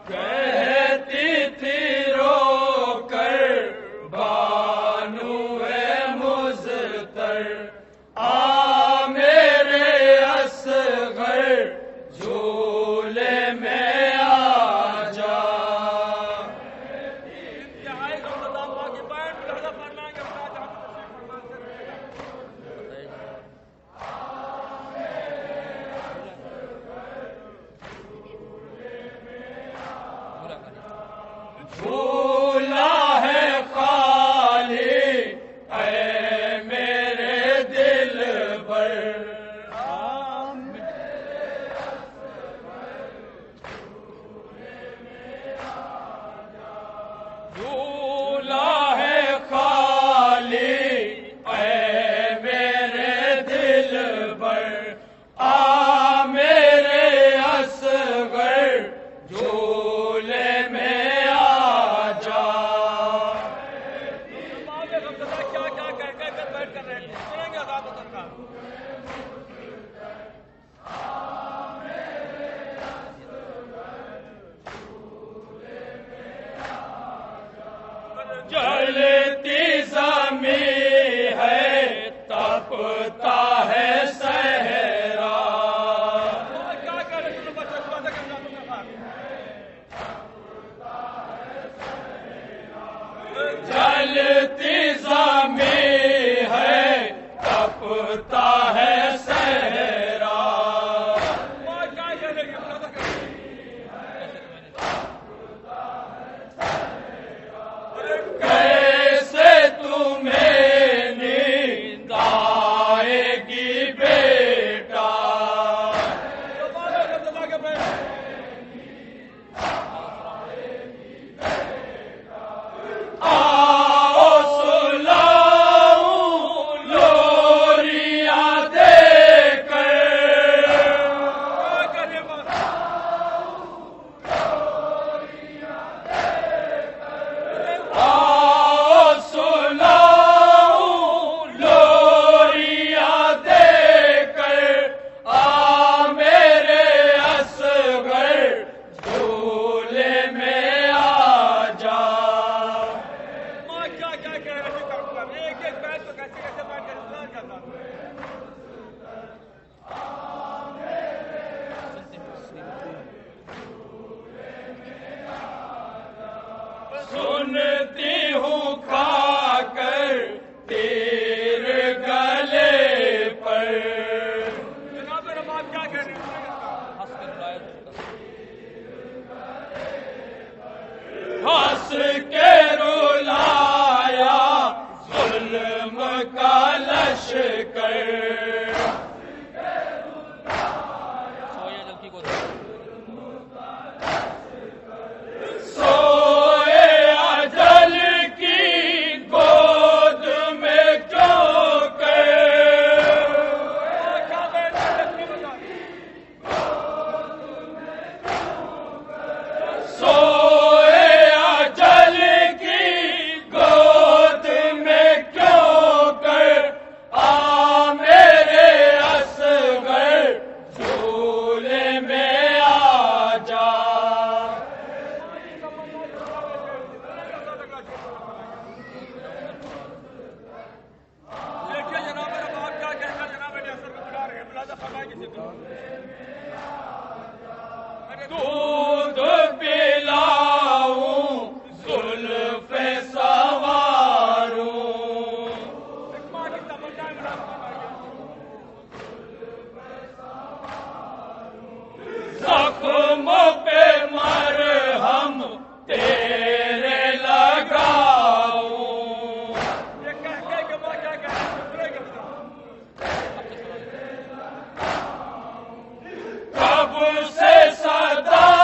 کہتی تھی رو کر بانوئے مزتر، آ میرے اصغر جھولے میں آ جا۔ جھولا ہے خالی اے میرے دل بر، جھولا ہے خالی اے میرے دل بر، آ میرے اصغر جھولے میں آ جا۔ جلتی زمین ہے تپتا ہے صحرا، جلتی زمین ہے تپتا ہے صحرا، کیسے تمہیں نیند آئے گی بیٹا، آؤ سلاؤں لوریاں دے کر، آؤ سلاؤں لوریاں دے کر، آ میرے اصغر جھولے میں آ جا۔ سنتی ہوں کھا کر تیر گلے پر، ہنس کے رلایا ظلم کا لشکر، سوئے اجل کی گود میں کیوں کر، سوئے اجل کی گود میں کیوں کر، آ میرے اصغر جھولے میں آ جا۔ دودھ پلاؤں زلف سواروں، زخموں پہ مرہم تیرے لگاؤں، کب سے صدا